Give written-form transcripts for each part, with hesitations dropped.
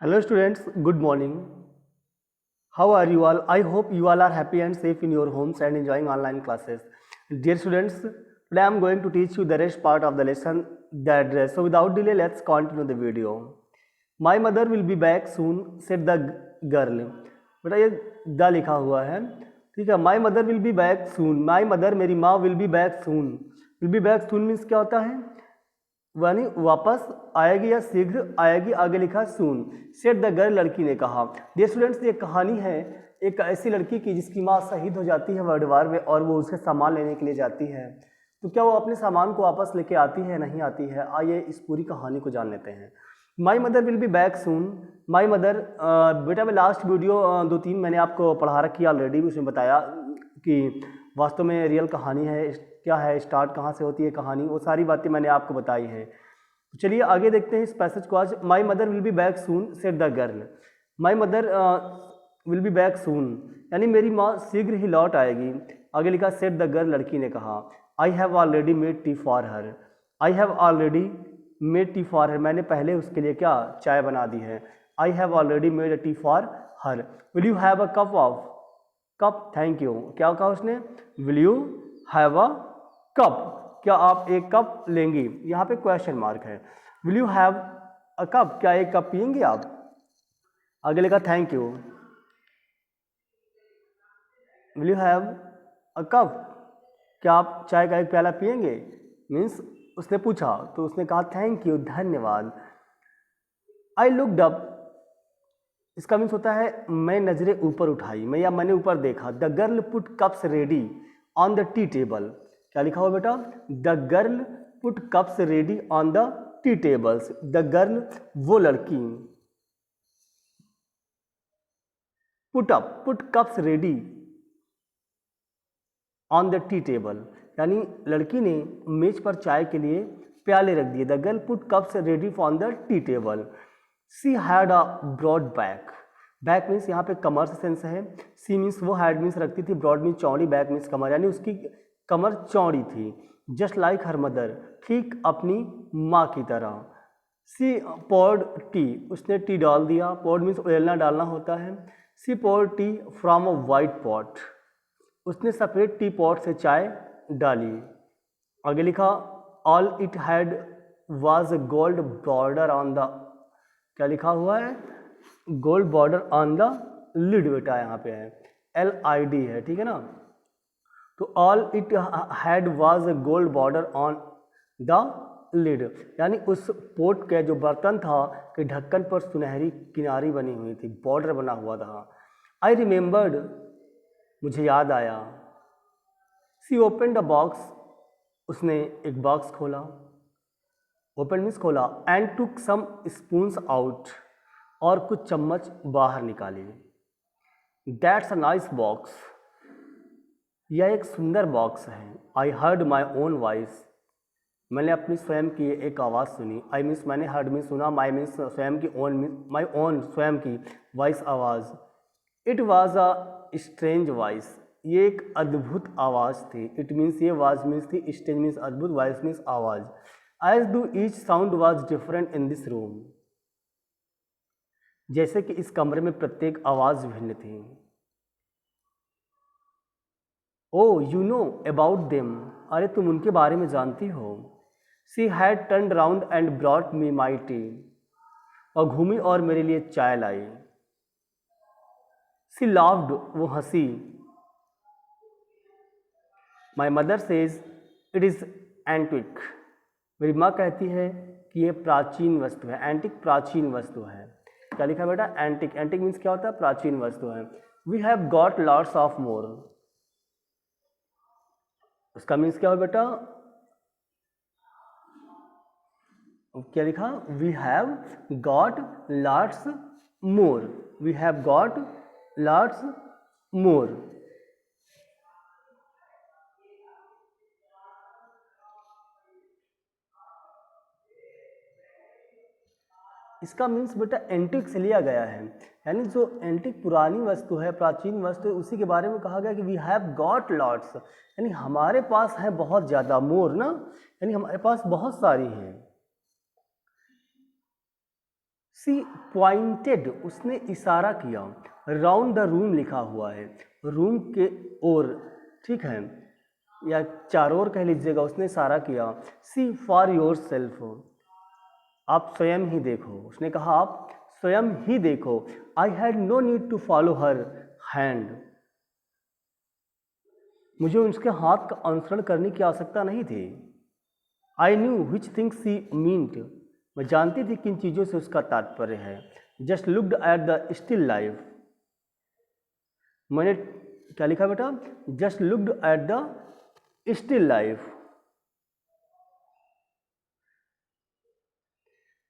Hello students, good morning. How are you all? I hope you all are happy and safe in your homes and enjoying online classes. Dear students, today I am going to teach you the rest part of the lesson, the address. So without delay, let's continue the video. My mother will be back soon, said the girl. बेटा ये the लिखा हुआ है, ठीक है. My mother will be back soon, my mother मेरी माँ will be back soon. Will be back soon means क्या होता है, यानी वापस आएगी या शीघ्र आएगी. आगे लिखा सून. सेड द गर्ल, लड़की ने कहा. डियर स्टूडेंट्स, ये कहानी है एक ऐसी लड़की की जिसकी माँ शहीद हो जाती है वर्ल्ड वार में और वो उसके सामान लेने के लिए जाती है. तो क्या वो अपने सामान को वापस लेके आती है, नहीं आती है? आइए इस पूरी कहानी को जान लेते हैं. My mother will be back soon. My mother, बेटा मैं लास्ट वीडियो 2-3 मैंने आपको पढ़ा रखी ऑलरेडी. उसमें बताया कि वास्तव में रियल कहानी है क्या है, स्टार्ट कहाँ से होती है कहानी, वो सारी बातें मैंने आपको बताई हैं. तो चलिए आगे देखते हैं इस पैसेज को आज. My mother will be back soon said the girl. My mother will be back soon यानी मेरी माँ शीघ्र ही लौट आएगी. आगे लिखा सेड द गर्ल, लड़की ने कहा. I have already made tea for her. I have already made tea for her, मैंने पहले उसके लिए क्या चाय बना दी है. I have already made a T for her. Will you have a cup of, cup thank you. क्या कहा उसने, will you have a cup, क्या आप एक कप लेंगी. यहाँ पे क्वेश्चन मार्क है. Will you have a cup, क्या एक कप पियेंगे आप. आगे लिखा thank you. Will you have a cup, क्या आप चाय का एक प्याला पियेंगे. मीन्स उसने पूछा तो उसने कहा थैंक यू, धन्यवाद. आई लुक्ड अप, इसका मीन्स होता है मैं नजरें ऊपर उठाई, मैं या मैंने ऊपर देखा. The girl put cups ready on the tea table. क्या लिखा हुआ बेटा, the girl put cups ready on the T tables. The girl वो लड़की, put cups ready on the tea table यानी लड़की ने मेज पर चाय के लिए प्याले रख दिए. The girl put cups ready on the tea table. She had a broad back. Back means यहाँ पे कमर से सेंस है. सी मीन्स वो हैड मीन्स रखती थी, ब्रॉड मीन्स चौड़ी, बैक मीन्स कमर यानी उसकी कमर चौड़ी थी. जस्ट लाइक हर मदर, ठीक अपनी माँ की तरह. सी पोर्ड टी, उसने टी डाल दिया. पोर्ड मीन्स उड़ेलना, डालना होता है. She poured tea from a white pot, उसने सफ़ेद टी पॉट से चाय डाली. आगे लिखा all it had was a gold border on the, क्या लिखा हुआ है, gold border on the lid. बेटा यहाँ पे है LID है, ठीक है ना. तो all it had was a gold border on the lid यानी उस पोट के जो बर्तन था कि ढक्कन पर सुनहरी किनारी बनी हुई थी, बॉर्डर बना हुआ था. आई रिमेंबर्ड, मुझे याद आया. सी ओपन द बॉक्स, उसने एक बॉक्स खोला. ओपन मीन्स खोला. And took some spoons out, और कुछ चम्मच बाहर निकाली. दैट्स अ नाइस बॉक्स, यह एक सुंदर बॉक्स है. I heard my own voice, मैंने अपनी स्वयं की एक आवाज़ सुनी. आई मीन्स मैंने, हर्ड मीन्स सुना, माई मीन्स स्वयं की, ओन मीन्स माई ओन स्वयं की, वॉइस आवाज़. It was a strange voice, ये एक अद्भुत आवाज़ थी. इट मीन्स ये वाज मीन्स थी, स्ट्रेंज मीन्स अद्भुत, वॉइस मीन्स आवाज़. As do each sound was different in this room, जैसे कि इस कमरे में प्रत्येक आवाज़ भिन्न थी. Oh you know about them, अरे तुम उनके बारे में जानती हो. She had turn round and brought me my tea, और घूमी और मेरे लिए चाय लाई. सी लाफ्ड, वो हंसी. My mother says it is antique, मेरी माँ कहती है कि ये प्राचीन वस्तु है. एंटिक प्राचीन वस्तु है. क्या लिखा बेटा, एंटिक. एंटिक मीन्स क्या होता है, प्राचीन वस्तु है. We have got lots of more, उसका मीन्स क्या हो बेटा, क्या लिखा, we have got lots more. We have got lots more. इसका मीन्स बेटा एंटिक से लिया गया है, यानी जो एंटिक पुरानी वस्तु है, प्राचीन वस्तु है, उसी के बारे में कहा गया कि वी हैव गॉट लॉट्स, यानी हमारे पास है बहुत ज़्यादा. मोर ना, यानी हमारे पास बहुत सारी हैं. सी पॉइंटेड, उसने इशारा किया। राउंड द रूम लिखा हुआ है, रूम के ओर, ठीक है, या चारों ओर कह लीजिएगा, उसने इशारा किया। सी फॉर योर सेल्फ, आप स्वयं ही देखो, उसने कहा आप स्वयं ही देखो। I had no need to follow her hand, मुझे उसके हाथ का अनुसरण करने की आवश्यकता नहीं थी। I knew which things she meant, मैं जानती थी किन चीज़ों से उसका तात्पर्य है। Just looked at the still life, मैंने क्या लिखा बेटा, just looked at the still life,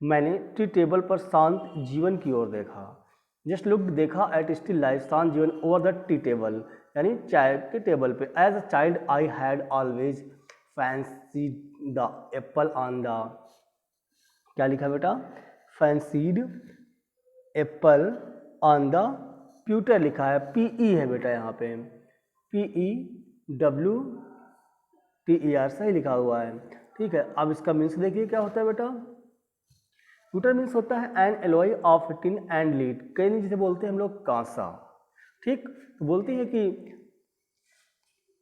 मैंने टी टेबल पर शांत जीवन की ओर देखा। जस्ट लुक्ड, देखा, एट स्टिल लाइफ, शांत जीवन, ओवर द टी टेबल, यानी चाय के टेबल पे। As a child I had always fancied the apple on the, क्या लिखा बेटा, fancied apple on the pewter लिखा है, PE है बेटा यहाँ पे, PEWTER सही लिखा हुआ है, ठीक है। अब इसका मीन्स देखिए क्या होता है बेटा। प्यूटर मीन्स होता है N alloy of tin and lead, कई नहीं जिसे बोलते हैं हम लोग कांसा, ठीक। तो बोलती है कि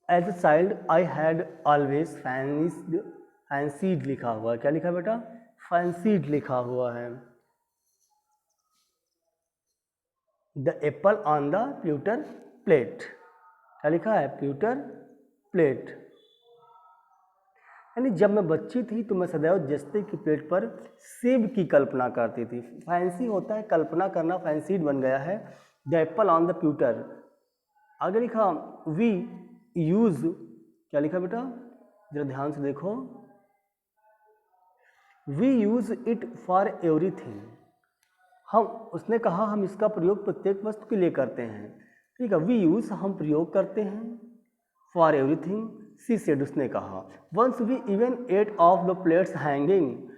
as a child I had always fancied लिखा हुआ है, क्या लिखा बेटा, फैंसीड लिखा हुआ है, the apple on the pewter plate, क्या लिखा है, प्यूटर प्लेट, यानी जब मैं बच्ची थी तो मैं सदैव जस्ते की प्लेट पर सेब की कल्पना करती थी। फैंसी होता है कल्पना करना, फैंसीड बन गया है the apple on the pewter. आगे लिखा वी यूज, क्या लिखा बेटा, जरा ध्यान से देखो, we use it for everything, हम, उसने कहा हम इसका प्रयोग प्रत्येक वस्तु के लिए करते हैं, ठीक है। वी यूज, हम प्रयोग करते हैं, फॉर एवरीथिंग, सी सेड, उसने कहा। Once we even ate off the plates hanging,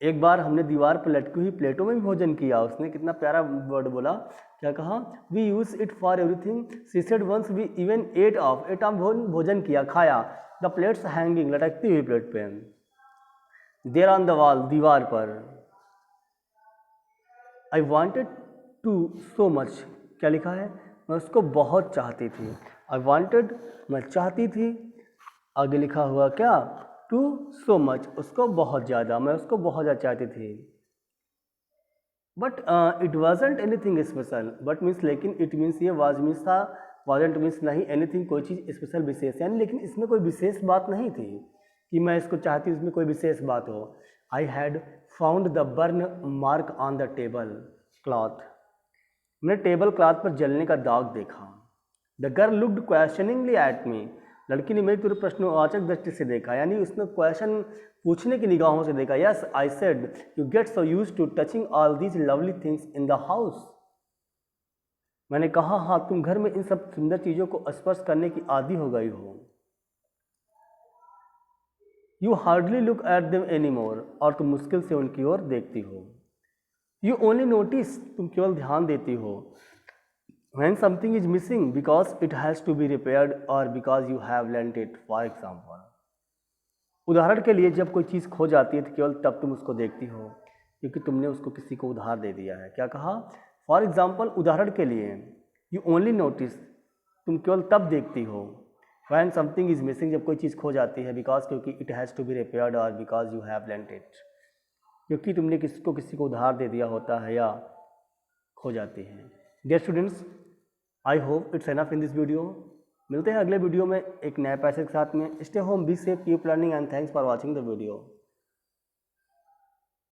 एक बार हमने दीवार पर लटकी हुई प्लेटों में भी भोजन किया। उसने कितना प्यारा वर्ड बोला, क्या कहा, we use it for everything, she said once we even ate off, ate off भोजन किया, खाया, द प्लेट्स हैंगिंग, लटकती हुई प्लेट पे, देयर ऑन द वॉल, दीवार पर। I wanted to so much, क्या लिखा है, मैं उसको बहुत चाहती थी। आई वॉन्टेड, मैं चाहती थी, आगे लिखा हुआ क्या, टू सो मच, उसको बहुत ज़्यादा, मैं उसको बहुत ज़्यादा चाहती थी। But it wasn't anything special, but means लेकिन, इट मीन्स ये वाज मीन्स था, वॉजेंट मीन्स नहीं, एनीथिंग कोई चीज़ स्पेशल विशेष, यानी लेकिन इसमें कोई विशेष बात नहीं थी कि मैं इसको चाहती, इसमें कोई विशेष बात हो। I had found the burn mark on the table cloth, मैंने टेबल क्लॉथ पर जलने का दाग देखा। The girl looked questioningly at me, लड़की ने मेरी तरफ प्रश्नवाचक दृष्टि से देखा, यानी उसने क्वेश्चन पूछने की निगाहों से देखा। Yes I said you get so used to touching all these lovely things in the house, मैंने कहा हाँ तुम घर में इन सब सुंदर चीज़ों को स्पर्श करने की आदी हो गई हो। You hardly look at them any more, और तुम मुश्किल से उनकी ओर देखती हो। यू ओनली नोटिस, तुम केवल ध्यान देती हो। When something is missing because it has to be repaired और because you have lent it, for example, उदाहरण के लिए जब कोई चीज़ खो जाती है तो केवल तब तुम उसको देखती हो क्योंकि तुमने उसको किसी को उधार दे दिया है। क्या कहा, फॉर एग्जाम्पल, उदाहरण के लिए। यू ओनली नोटिस, तुम केवल तब देखती हो। व्हेन समथिंग इज मिसिंग, जब कोई चीज़ खो जाती है, बिकॉज, क्योंकि, it has to be repaired और because you have lent it, क्योंकि तुमने किसी को उधार दे दिया होता है या खो जाती है। Dear students, I hope it's enough in this video. मिलते हैं अगले वीडियो में एक नए पैसे के साथ में। Stay home, be safe, keep learning and thanks for watching the video.